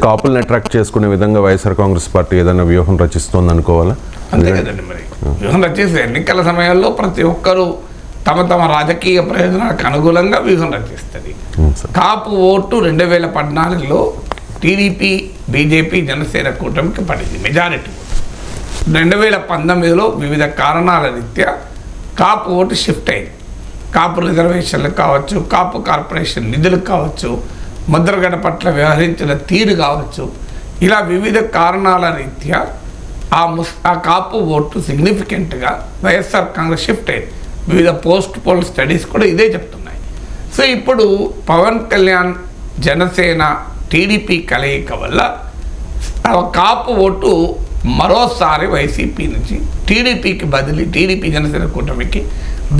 కాపుల్ని attract చేసుకునే విధంగా YSR Congress party ఏదైనా వ్యూహం రచిస్తోంది అనుకోవాలా? అంతే కదండి. మరి వ్యూహం రచిస్తే ఎన్నికల సమయంలో ప్రతి ఒక్కరూ తమ తమ రాజకీయ ప్రయోజనాలకు అనుగుణంగా వ్యూహం రచిస్తుంది. కాపు ఓటు 2014లో టీడీపీ, బీజేపీ, జనసేన కూటమికి పడింది మెజారిటీ ఓటు. 2019లో వివిధ కారణాల రీత్యా కాపు ఓటు షిఫ్ట్ అయింది. కాపు రిజర్వేషన్లు కావచ్చు, కాపు కార్పొరేషన్ నిధులు కావచ్చు, ముద్రగడ పట్ల వ్యవహరించిన తీరు కావచ్చు, ఇలా వివిధ కారణాల రీత్యా ఆ కాపు ఓటు సిగ్నిఫికెంట్గా వైఎస్ఆర్ కాంగ్రెస్ షిఫ్ట్ అయింది. వివిధ పోస్ట్ పోల్ స్టడీస్ కూడా ఇదే చెప్తున్నాయి. సో ఇప్పుడు పవన్ కళ్యాణ్, జనసేన, టీడీపీ కలయిక వల్ల కాపు ఓటు మరోసారి వైసీపీ నుంచి టీడీపీకి బదిలీ, టీడీపీ జనసేన కూటమికి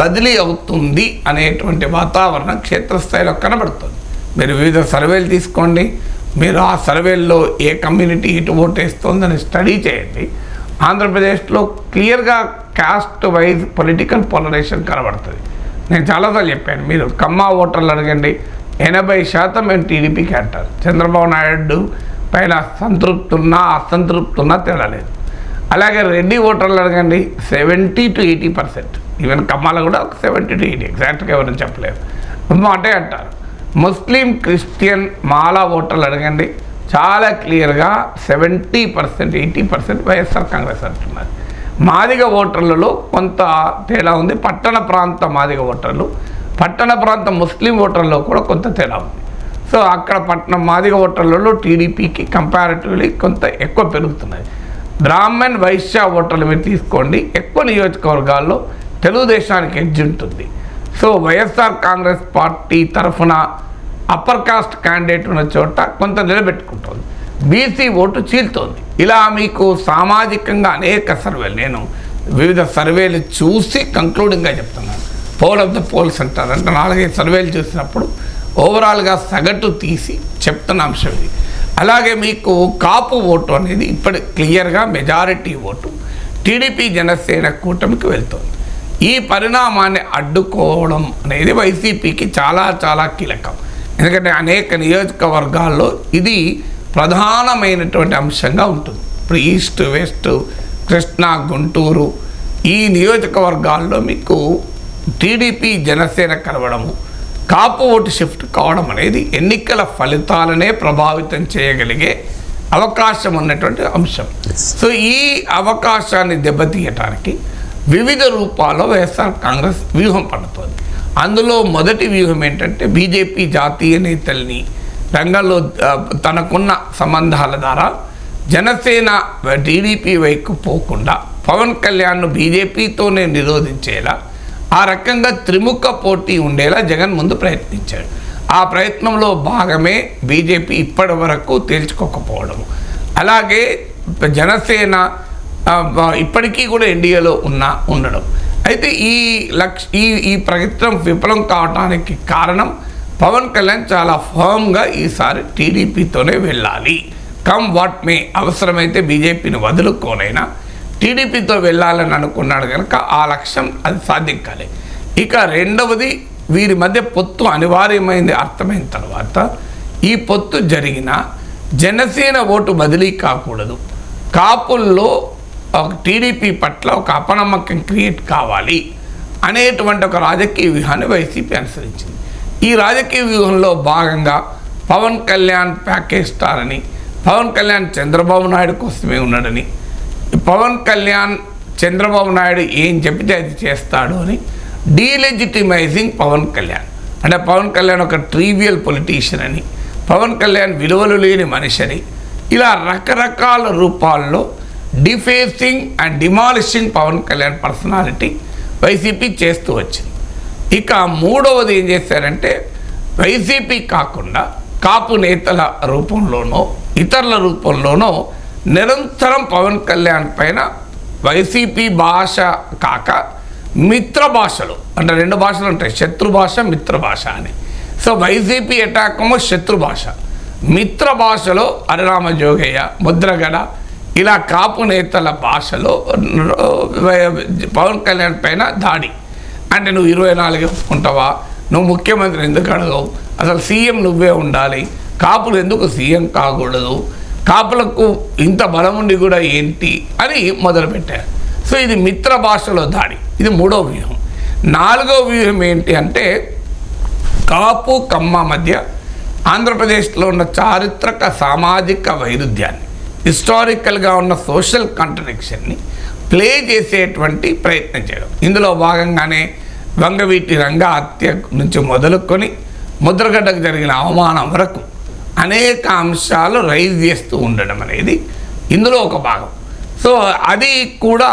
బదిలీ అవుతుంది అనేటువంటి వాతావరణం క్షేత్రస్థాయిలో కనబడుతుంది. మీరు వివిధ సర్వేలు తీసుకోండి, మీరు ఆ సర్వేల్లో ఏ కమ్యూనిటీ ఇటు ఓటేస్తుందని స్టడీ చేయండి. ఆంధ్రప్రదేశ్లో క్లియర్గా కాస్ట్ వైజ్ పొలిటికల్ పోలరైజేషన్ కనబడుతుంది. నేను చాలాసార్లు చెప్పాను, మీరు కమ్మ ఓటర్లు అడగండి, 80% మేము టీడీపీకి అంటారు. చంద్రబాబు నాయుడు పైన సంతృప్తున్నా అసంతృప్తున్నా తేడా లేదు. అలాగే రెడ్డి ఓటర్లు అడగండి, 70 to 80%. ఈవెన్ కమ్మాలో కూడా ఒక 70 to 80, ఎగ్జాక్ట్గా ఎవరైనా చెప్పలేదు, అంటే అంటారు. ముస్లిం, క్రిస్టియన్, మాలా ఓటర్లు అడగండి, చాలా క్లియర్గా 70%, 80% వైఎస్ఆర్ కాంగ్రెస్ అంటున్నారు. మాదిగ ఓటర్లలో కొంత తేడా ఉంది. పట్టణ ప్రాంత మాదిగ ఓటర్లు, పట్టణ ప్రాంత ముస్లిం ఓటర్లలో కూడా కొంత తేడా ఉంది. సో అక్కడ పట్టణం మాదిగ ఓటర్లలో టీడీపీకి కంపారిటివ్లీ కొంత ఎక్కువ పెరుగుతున్నాయి. బ్రాహ్మణ్, వైశ్య ఓటర్లు మీరు తీసుకోండి, ఎక్కువ నియోజకవర్గాల్లో తెలుగుదేశానికి ఎడ్జ్ ఉంటుంది. సో వైఎస్ఆర్ కాంగ్రెస్ పార్టీ తరఫున అప్పర్ కాస్ట్ క్యాండిడేట్ ఉన్న చోట కొంత నిలబెట్టుకుంటుంది. BC vote చీలుతోంది. ఇలా మీకు సామాజికంగా అనేక సర్వేలు, నేను వివిధ సర్వేలు చూసి కంక్లూడింగ్గా చెప్తున్నాను. పోల్ ఆఫ్ ద పోల్స్ అంటారు, అంటే 4-5 సర్వేలు చూసినప్పుడు ఓవరాల్గా సగటు తీసి చెప్తున్న అంశం ఇది. అలాగే మీకు కాపు ఓటు అనేది ఇప్పుడు క్లియర్గా మెజారిటీ ఓటు టీడీపీ, జనసేన కూటమికి వెళ్తుంది. ఈ పరిణామాన్ని అడ్డుకోవడం అనేది వైసీపీకి చాలా చాలా కీలకం. ఎందుకంటే అనేక నియోజకవర్గాల్లో ఇది ప్రధానమైనటువంటి అంశంగా ఉంటుంది. ఇప్పుడు ఈస్ట్, వెస్ట్, కృష్ణా, గుంటూరు ఈ నియోజకవర్గాల్లో మీకు టీడీపీ, జనసేన కలవడము, కాపు ఓటు షిఫ్ట్ కావడం అనేది ఎన్నికల ఫలితాలనే ప్రభావితం చేయగలిగే అవకాశం ఉన్నటువంటి అంశం. సో ఈ అవకాశాన్ని దెబ్బతీయటానికి వివిధ రూపాల్లో వైఎస్ఆర్ కాంగ్రెస్ వ్యూహం పడుతుంది. అందులో మొదటి వ్యూహం ఏంటంటే బీజేపీ జాతీయ నేతల్ని రంగంలో తనకున్న సంబంధాల ద్వారా జనసేన టీడీపీ వైపు పోకుండా పవన్ కళ్యాణ్ను బీజేపీతోనే నిరోధించేలా, ఆ రకంగా త్రిముఖ పోటీ ఉండేలా జగన్ ముందు ప్రయత్నించాడు. ఆ ప్రయత్నంలో భాగమే బీజేపీ ఇప్పటి వరకు తేల్చుకోకపోవడము. అలాగే జనసేన ఇప్పటికీ కూడా ఎన్డీఏలో ఉండడం. అయితే ఈ ప్రయత్నం విఫలం కావడానికి కారణం పవన్ కళ్యాణ్ చాలా ఫర్మ్గా ఈసారి టీడీపీతోనే వెళ్ళాలి, కమ్ వాట్ మే, అవసరమైతే బీజేపీని వదులుకోనైనా టీడీపీతో వెళ్ళాలని అనుకున్నాడు కనుక ఆ లక్ష్యం అది సాధ్యం కాలేదు. ఇక రెండవది, వీరి మధ్య పొత్తు అనివార్యమైంది అర్థమైన తర్వాత ఈ పొత్తు జరిగిన జనసేన ఓటు బదిలీ కాకూడదు, కాపుల్లో టీడీపీ పట్ల ఒక అపనమ్మకం క్రియేట్ కావాలి అనేటువంటి ఒక రాజకీయ వ్యూహాన్ని వైసీపీ అనుసరించింది. ఈ రాజకీయ వ్యూహంలో భాగంగా పవన్ కళ్యాణ్ ప్యాకేజ్ స్టార్ అని, పవన్ కళ్యాణ్ చంద్రబాబు నాయుడు కోసమే ఉన్నాడని, పవన్ కళ్యాణ్ చంద్రబాబు నాయుడు ఏం చెప్తే అది చేస్తాడు అని డీలెజిటిమైజింగ్ పవన్ కళ్యాణ్, అంటే పవన్ కళ్యాణ్ ఒక ట్రీవియల్ పొలిటీషియన్ అని, పవన్ కళ్యాణ్ విలువలు లేని మనిషి అని, ఇలా రకరకాల రూపాల్లో defacing and demolishing Pawan Kalyan personality YCP చేస్తూ వచ్చింది. ఇక మూడవది ఏం చేశారంటే వైసీపీ కాకుండా కాపు నేతల రూపంలోనో ఇతరుల రూపంలోనో నిరంతరం పవన్ కళ్యాణ్ పైన వైసీపీ భాష కాక మిత్ర భాషలు, అంటే 2 భాషలు ఉంటాయి, శత్రు భాష, మిత్ర భాష అని. సో వైసీపీ అటాక్ ఏమో శత్రు భాష, మిత్ర భాషలో హరిరామ జోగయ్య, ముద్రగడ ఇలా కాపు నేతల భాషలో పవన్ కళ్యాణ్ పైన దాడి. అంటే నువ్వు 24 ఒప్పుకుంటావా, నువ్వు ముఖ్యమంత్రి ఎందుకు అడగవు, అసలు సీఎం నువ్వే ఉండాలి, కాపులు ఎందుకు సీఎం కాకూడదు, కాపులకు ఇంత బలం ఉండి కూడా ఏంటి అని మొదలుపెట్టారు. సో ఇది మిత్ర భాషలో దాడి, ఇది 3వ వ్యూహం. 4వ వ్యూహం ఏంటి అంటే కాపు కమ్మ మధ్య ఆంధ్రప్రదేశ్లో ఉన్న చారిత్రక సామాజిక వైరుధ్యాన్ని, హిస్టారికల్గా ఉన్న సోషల్ కాంట్రడిక్షన్ని ప్లే చేసేటువంటి ప్రయత్నం చేయడం. ఇందులో భాగంగానే వంగవీటి రంగ హత్య నుంచి మొదలుకొని ముద్రగడ్డకు జరిగిన అవమానం వరకు అనేక అంశాలు రైజ్ చేస్తూ ఉండడం అనేది ఇందులో ఒక భాగం. సో అది కూడా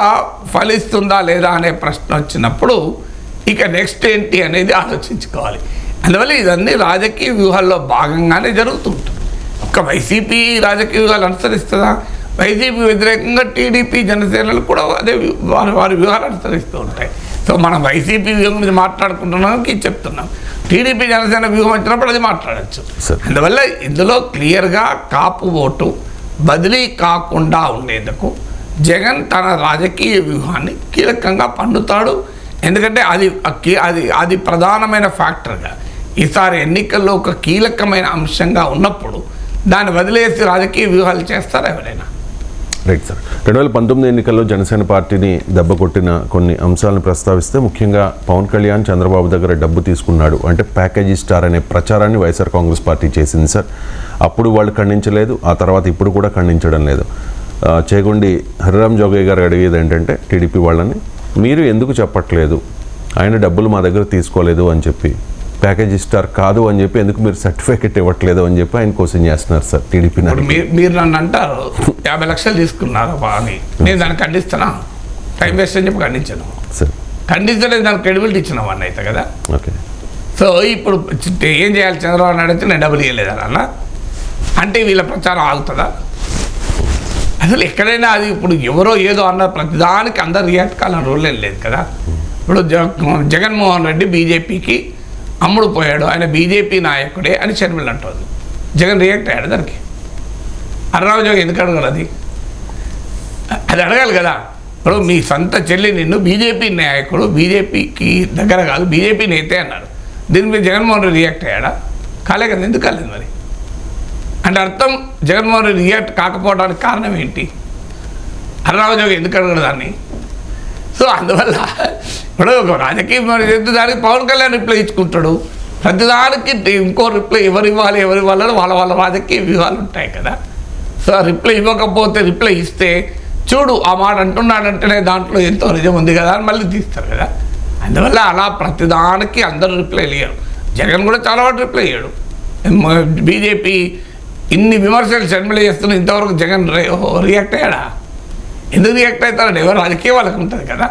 ఫలిస్తుందా లేదా అనే ప్రశ్న వచ్చినప్పుడు ఇక నెక్స్ట్ ఏంటి అనేది ఆలోచించుకోవాలి. అందువల్ల ఇదన్నీ రాజకీయ వ్యూహాల్లో భాగంగానే జరుగుతుంటుంది. ఒక్క వైసీపీ రాజకీయ వ్యూహాలు అనుసరిస్తుందా? వైసీపీ వ్యతిరేకంగా టీడీపీ జనసేనలు కూడా అదే వారి వ్యూహాలు అనుసరిస్తూ ఉంటాయి. సో మనం వైసీపీ వ్యూహం గురించి మాట్లాడుకుంటున్నాకి చెప్తున్నాం, టీడీపీ జనసేన వ్యూహం వచ్చినప్పుడు అది మాట్లాడచ్చు. అందువల్ల ఇందులో క్లియర్గా కాపు ఓటు బదిలీ కాకుండా ఉండేందుకు జగన్ తన రాజకీయ వ్యూహాన్ని కీలకంగా పన్నుతాడు. ఎందుకంటే అది ప్రధానమైన ఫ్యాక్టర్గా ఈసారి ఎన్నికల్లో ఒక కీలకమైన అంశంగా ఉన్నప్పుడు దాన్ని వదిలేసి రాజకీయ వ్యూహాలు చేస్తారు ఎవరైనా. Right sir. 2019 ఎన్నికల్లో జనసేన పార్టీని దెబ్బ కొట్టిన కొన్ని అంశాలను ప్రస్తావిస్తే ముఖ్యంగా పవన్ కళ్యాణ్ చంద్రబాబు దగ్గర డబ్బు తీసుకున్నాడు అంటే ప్యాకేజీ స్టార్ అనే ప్రచారాన్ని వైఎస్ఆర్ కాంగ్రెస్ పార్టీ చేసింది సార్. అప్పుడు వాళ్ళు ఖండించలేదు, ఆ తర్వాత ఇప్పుడు కూడా ఖండించడం లేదు. చేగొండి హరిరామ్ జోగయ్య గారు అడిగేది ఏంటంటే టీడీపీ వాళ్ళని, మీరు ఎందుకు చెప్పట్లేదు ఆయన డబ్బులు మా దగ్గర తీసుకోలేదు అని చెప్పి, ప్యాకేజీ స్టార్ కాదు అని చెప్పి ఎందుకు మీరు సర్టిఫికేట్ ఇవ్వట్లేదు అని చెప్పి ఆయన క్వశ్చన్ చేస్తున్నారు సార్ టీడీపీ. మీరు నన్ను అంటారు 50 లక్షలు తీసుకున్నారు అని, నేను దాన్ని ఖండిస్తానా? టైం వేస్ట్ అని చెప్పి ఖండించాను సార్. ఖండించలేదు, దానికి క్రెడిబిలిటీ ఇచ్చిన వాడిని అయితే కదా. ఓకే. సో ఇప్పుడు ఏం చేయాలి? చంద్రబాబు నాయుడు అయితే నేను డబ్బులు ఇవ్వలేదు అన్న అంటే వీళ్ళ ప్రచారం ఆగుతుందా? అసలు ఎక్కడైనా అది ఇప్పుడు ఎవరో ఏదో అన్నారు ప్రతిదానికి అందరు రియాక్ట్ కావాలని రూల్ ఏం లేదు కదా. ఇప్పుడు జగన్మోహన్ రెడ్డి బీజేపీకి అమ్ముడు పోయాడు, ఆయన బీజేపీ నాయకుడే అని షర్మిల అంటుంది. జగన్ రియాక్ట్ అయ్యాడు దానికి? హరిరామ్ జోగి ఎందుకు అడగాలి? అది అడగాలి కదా. ఇప్పుడు మీ సొంత చెల్లి నిన్ను బీజేపీ నాయకుడు, బీజేపీకి దగ్గర కాదు బీజేపీ నేతే అన్నాడు, దీని మీద జగన్మోహన్ రెడ్డి రియాక్ట్ అయ్యాడా? కాలే కదా. ఎందుకు కాలేదు మరి? అంటే అర్థం జగన్మోహన్ రెడ్డి రియాక్ట్ కాకపోవడానికి కారణం ఏంటి? హరిరామ్ జోగి ఎందుకు అడగడు దాన్ని? సో అందువల్ల ఇప్పుడు ఒక రాజకీయ దానికి పవన్ కళ్యాణ్ రిప్లై ఇచ్చుకుంటాడు, ప్రతిదానికి ఇంకో రిప్లై ఎవరు ఇవ్వాలని వాళ్ళ రాజకీయ వ్యూహాలు ఉంటాయి కదా. సో రిప్లై ఇవ్వకపోతే రిప్లై ఇస్తే చూడు ఆ మాట అంటున్నాడంటేనే దాంట్లో ఎంతో నిజం ఉంది కదా అని మళ్ళీ తీస్తారు కదా. అందువల్ల అలా ప్రతిదానికి అందరూ రిప్లై ఇయ్యరు. జగన్ కూడా చాలా వాటి రిప్లై ఇయ్యాడు. బీజేపీ ఇన్ని విమర్శలు షర్మిల చేస్తున్నా ఇంతవరకు జగన్ రియాక్ట్ అయ్యాడా? ఎందుకు రియాక్ట్ అవుతాడు? ఎవరు రాజకీయ వాళ్ళకి ఉంటుంది కదా.